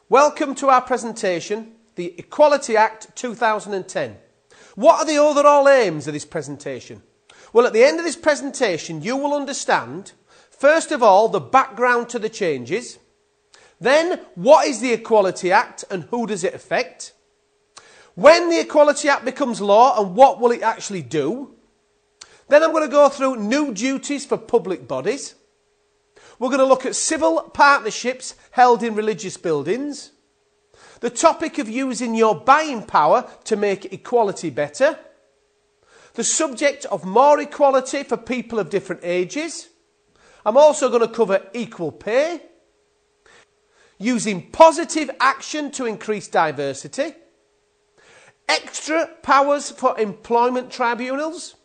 Welcome to our presentation, the Equality Act 2010. What are the overall aims of this presentation? Well, at the end of this presentation, you will understand, first of all, the background to the changes. Then, what is the Equality Act and who does it affect? When the Equality Act becomes law and what will it actually do? Then I'm going to go through new duties for public bodies. We're going to look at civil partnerships held in religious buildings. The topic of using your buying power to make equality better. The subject of more equality for people of different ages. I'm also going to cover equal pay. Using positive action to increase diversity. Extra powers for employment tribunals.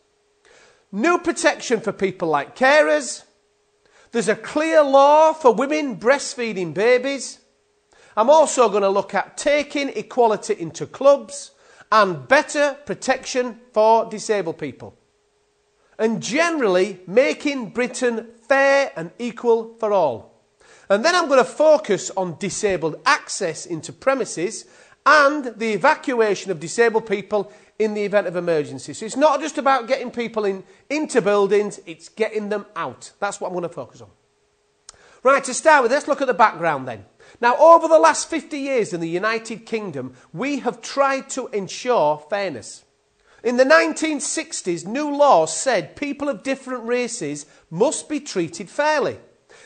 New protection for people like carers. There's a clear law for women breastfeeding babies. I'm also going to look at taking equality into clubs and better protection for disabled people. And generally making Britain fair and equal for all. And then I'm going to focus on disabled access into premises and the evacuation of disabled people in the event of emergency. So it's not just about getting people into buildings, it's getting them out. That's what I'm going to focus on. Right, to start with, let's look at the background then. Now, over the last 50 years in the United Kingdom, we have tried to ensure fairness. In the 1960s, new laws said people of different races must be treated fairly.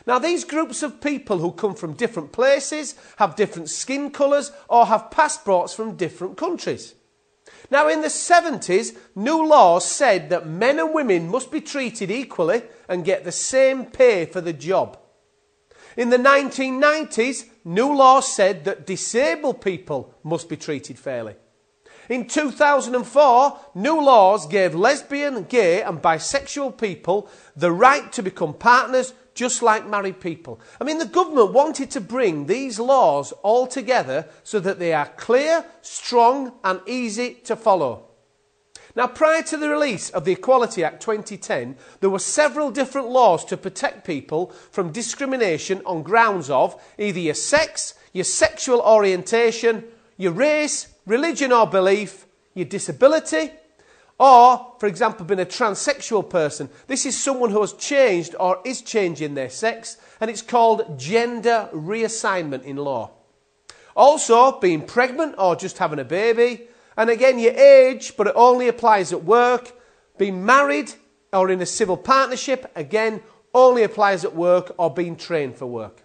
Now, these groups of people who come from different places, have different skin colours, or have passports from different countries. Now, in the 70s, new laws said that men and women must be treated equally and get the same pay for the job. In the 1990s, new laws said that disabled people must be treated fairly. In 2004, new laws gave lesbian, gay and bisexual people the right to become partners just like married people. I mean, the government wanted to bring these laws all together so that they are clear, strong and easy to follow. Now, prior to the release of the Equality Act 2010, there were several different laws to protect people from discrimination on grounds of either your sex, your sexual orientation, your race, religion or belief, your disability, or, for example, being a transsexual person. This is someone who has changed or is changing their sex, and it's called gender reassignment in law. Also, being pregnant or just having a baby, and again, your age, but it only applies at work. Being married or in a civil partnership, again, only applies at work or being trained for work.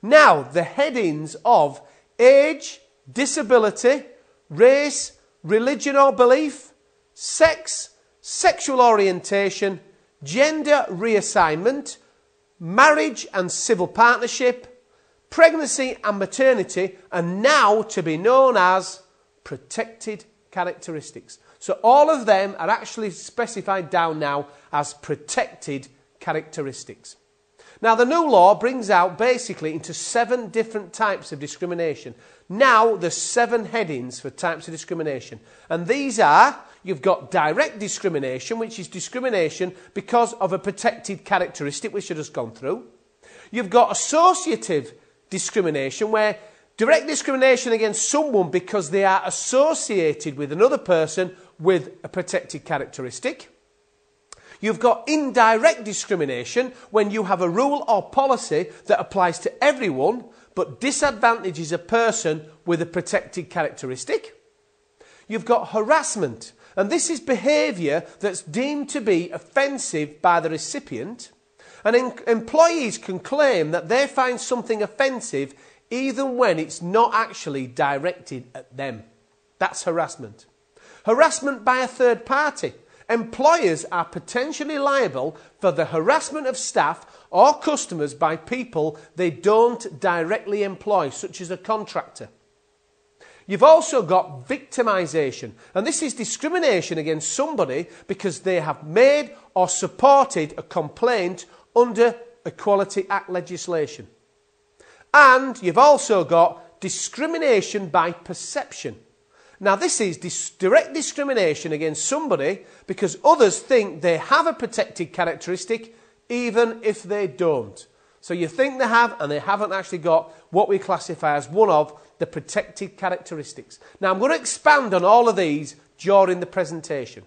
Now, the headings of age, disability, race, religion or belief, sex, sexual orientation, gender reassignment, marriage and civil partnership, pregnancy and maternity are now to be known as protected characteristics. So all of them are actually specified down now as protected characteristics. Now, the new law brings out basically into 7 different types of discrimination. Now, there's 7 headings for types of discrimination. And these are, you've got direct discrimination, which is discrimination because of a protected characteristic, which I've just gone through. You've got associative discrimination, where direct discrimination against someone because they are associated with another person with a protected characteristic. You've got indirect discrimination when you have a rule or policy that applies to everyone but disadvantages a person with a protected characteristic. You've got harassment, and this is behaviour that's deemed to be offensive by the recipient, and employees can claim that they find something offensive even when it's not actually directed at them. That's harassment. Harassment by a third party. Employers are potentially liable for the harassment of staff or customers by people they don't directly employ, such as a contractor. You've also got victimisation, and this is discrimination against somebody because they have made or supported a complaint under Equality Act legislation. And you've also got discrimination by perception. Now, this is direct discrimination against somebody because others think they have a protected characteristic even if they don't. So you think they have, and they haven't actually got what we classify as one of the protected characteristics. Now, I'm going to expand on all of these during the presentation.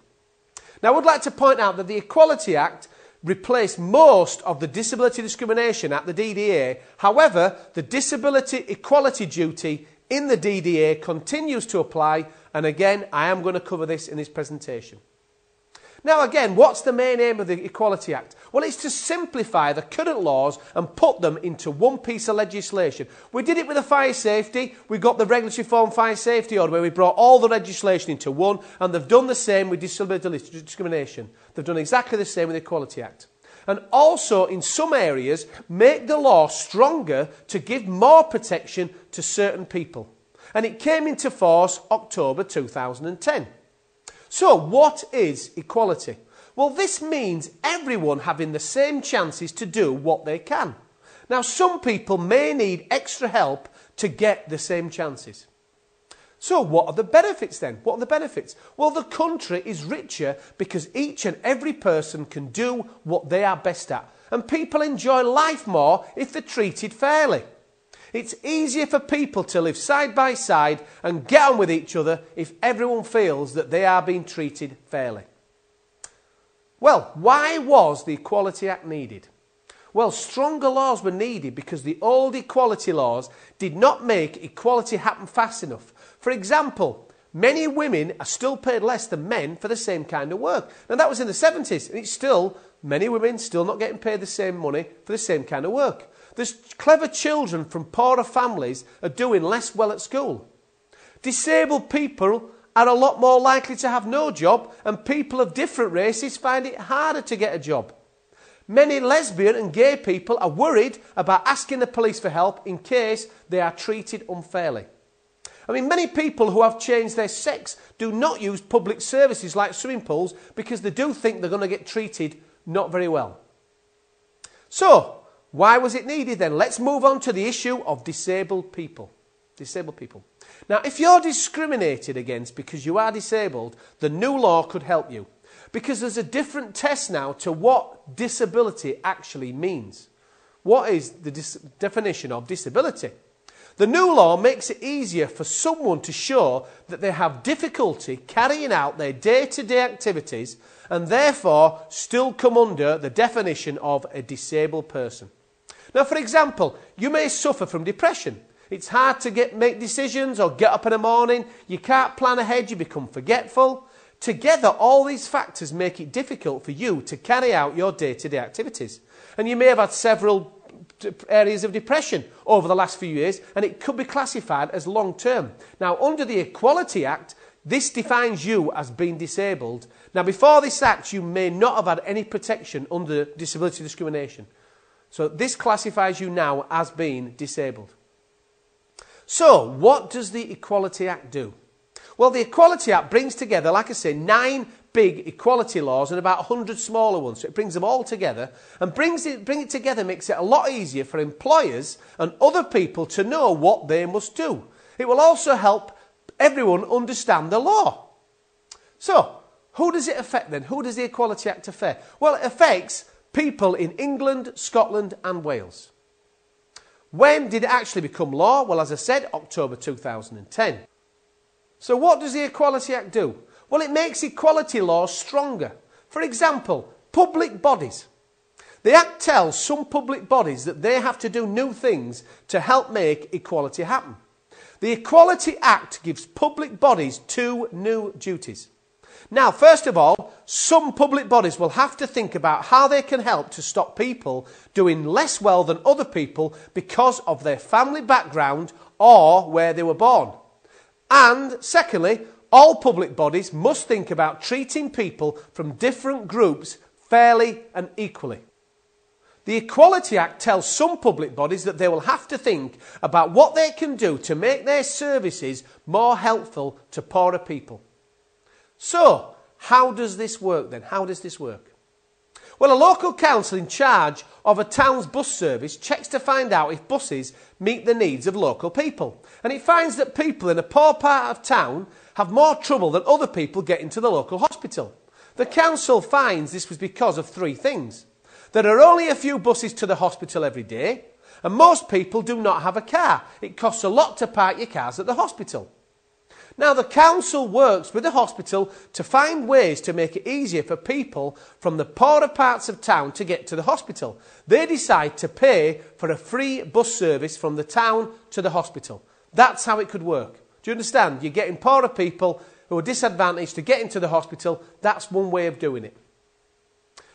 Now, I would like to point out that the Equality Act replaced most of the Disability Discrimination Act, the DDA. However, the Disability Equality Duty in the DDA continues to apply, and again, I am going to cover this in this presentation. Now again, what's the main aim of the Equality Act? Well, it's to simplify the current laws and put them into one piece of legislation. We did it with the fire safety. We got the Regulatory Reform Fire Safety Order where we brought all the legislation into one, and they've done the same with disability discrimination. They've done exactly the same with the Equality Act. And also, in some areas, make the law stronger to give more protection to certain people. And it came into force October 2010. So, what is equality? Well, this means everyone having the same chances to do what they can. Now, some people may need extra help to get the same chances. So, what are the benefits then? What are the benefits? Well, the country is richer because each and every person can do what they are best at. And people enjoy life more if they're treated fairly. It's easier for people to live side by side and get on with each other if everyone feels that they are being treated fairly. Well, why was the Equality Act needed? Well, stronger laws were needed because the old equality laws did not make equality happen fast enough. For example, many women are still paid less than men for the same kind of work. Now, that was in the 70s, and it's still, many women still not getting paid the same money for the same kind of work. There's clever children from poorer families are doing less well at school. Disabled people are a lot more likely to have no job, and people of different races find it harder to get a job. Many lesbian and gay people are worried about asking the police for help in case they are treated unfairly. I mean, many people who have changed their sex do not use public services like swimming pools because they do think they're going to get treated not very well. So, why was it needed then? Let's move on to the issue of disabled people. Disabled people. Now, if you're discriminated against because you are disabled, the new law could help you. Because there's a different test now to what disability actually means. What is the definition of disability? The new law makes it easier for someone to show that they have difficulty carrying out their day-to-day activities and therefore still come under the definition of a disabled person. Now, for example, you may suffer from depression. It's hard to make decisions or get up in the morning. You can't plan ahead. You become forgetful. Together, all these factors make it difficult for you to carry out your day-to-day activities. And you may have had several areas of depression over the last few years, and it could be classified as long-term. Now, under the Equality Act, this defines you as being disabled. Now, before this act, you may not have had any protection under disability discrimination. So this classifies you now as being disabled. So, what does the Equality Act do? Well, the Equality Act brings together, like I say, 9 big equality laws and about 100 smaller ones. So it brings them all together, and bring it together makes it a lot easier for employers and other people to know what they must do. It will also help everyone understand the law. So, who does it affect then? Who does the Equality Act affect? Well, it affects people in England, Scotland and Wales. When did it actually become law? Well, as I said, October 2010. So what does the Equality Act do? Well, it makes equality laws stronger. For example, public bodies. The Act tells some public bodies that they have to do new things to help make equality happen. The Equality Act gives public bodies 2 new duties. Now, first of all, some public bodies will have to think about how they can help to stop people doing less well than other people because of their family background or where they were born. And secondly, all public bodies must think about treating people from different groups fairly and equally. The Equality Act tells some public bodies that they will have to think about what they can do to make their services more helpful to poorer people. So, how does this work then? How does this work? Well, a local council in charge of a town's bus service checks to find out if buses meet the needs of local people. And it finds that people in a poor part of town have more trouble than other people getting to the local hospital. The council finds this was because of 3 things. There are only a few buses to the hospital every day, and most people do not have a car. It costs a lot to park your cars at the hospital. Now, the council works with the hospital to find ways to make it easier for people from the poorer parts of town to get to the hospital. They decide to pay for a free bus service from the town to the hospital. That's how it could work. Do you understand? You're getting poorer people who are disadvantaged to get into the hospital. That's one way of doing it.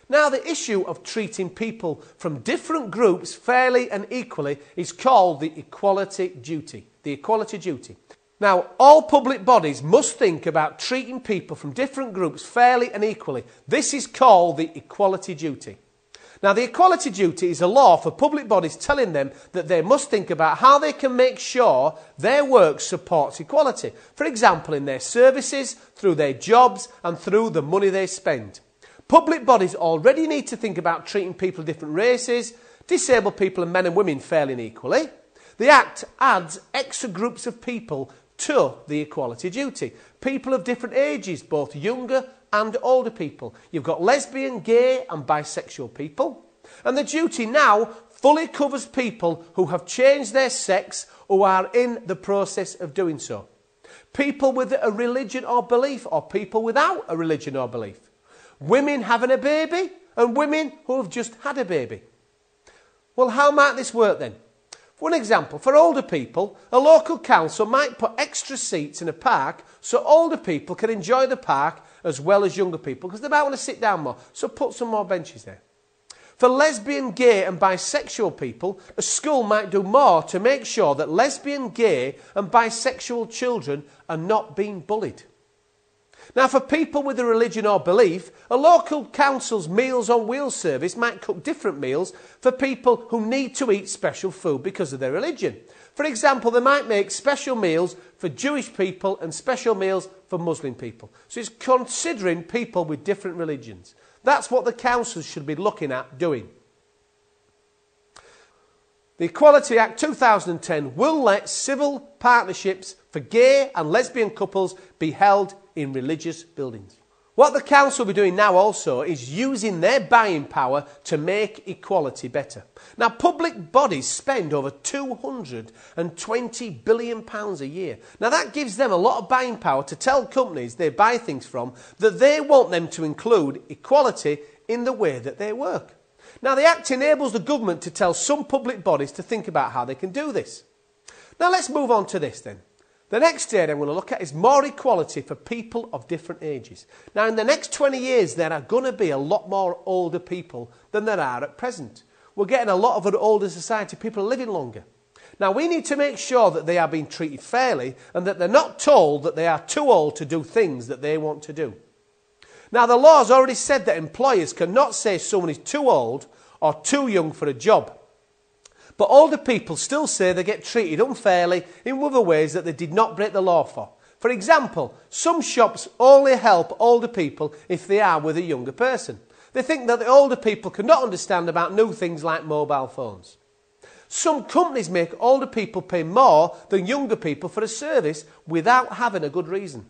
Now, the issue of treating people from different groups fairly and equally is called the equality duty. The equality duty. Now, all public bodies must think about treating people from different groups fairly and equally. This is called the equality duty. Now, the equality duty is a law for public bodies telling them that they must think about how they can make sure their work supports equality. For example, in their services, through their jobs and through the money they spend. Public bodies already need to think about treating people of different races, disabled people and men and women fairly and equally. The Act adds extra groups of people to the equality duty. People of different ages, both younger and older people. You've got lesbian, gay and bisexual people. And the duty now fully covers people who have changed their sex or are in the process of doing so. People with a religion or belief, or people without a religion or belief. Women having a baby and women who have just had a baby. Well, how might this work then? For an example, for older people, a local council might put extra seats in a park so older people can enjoy the park as well as younger people, because they might want to sit down more, so put some more benches there. For lesbian, gay and bisexual people, a school might do more to make sure that lesbian, gay and bisexual children are not being bullied. Now, for people with a religion or belief, a local council's Meals on Wheels service might cook different meals for people who need to eat special food because of their religion. For example, they might make special meals for Jewish people and special meals for Muslim people. So it's considering people with different religions. That's what the councils should be looking at doing. The Equality Act 2010 will let civil partnerships for gay and lesbian couples be held in religious buildings. What the council will be doing now also is using their buying power to make equality better. Now, public bodies spend over £220 billion a year. Now, that gives them a lot of buying power to tell companies they buy things from that they want them to include equality in the way that they work. Now, the Act enables the government to tell some public bodies to think about how they can do this. Now, let's move on to this then. The next area I'm going to look at is more equality for people of different ages. Now, in the next 20 years, there are going to be a lot more older people than there are at present. We're getting a lot of an older society. People are living longer. Now, we need to make sure that they are being treated fairly and that they're not told that they are too old to do things that they want to do. Now, the law has already said that employers cannot say someone is too old or too young for a job. But older people still say they get treated unfairly in other ways that they did not break the law for. For example, some shops only help older people if they are with a younger person. They think that the older people cannot understand about new things like mobile phones. Some companies make older people pay more than younger people for a service without having a good reason.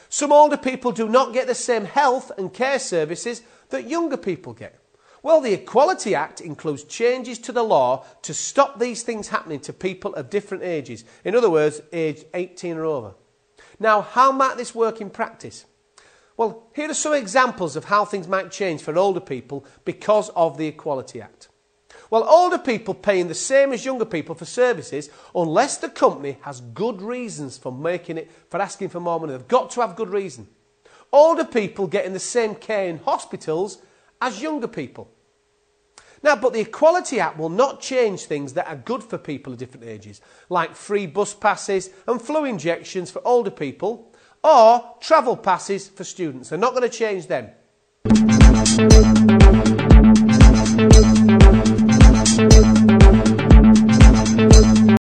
Some older people do not get the same health and care services that younger people get. Well, the Equality Act includes changes to the law to stop these things happening to people of different ages. In other words, age 18 or over. Now, how might this work in practice? Well, here are some examples of how things might change for older people because of the Equality Act. Well, older people paying the same as younger people for services unless the company has good reasons for asking for more money. They've got to have good reason. Older people getting the same care in hospitals as younger people. Now, but the Equality Act will not change things that are good for people of different ages, like free bus passes and flu injections for older people, or travel passes for students. They're not going to change them.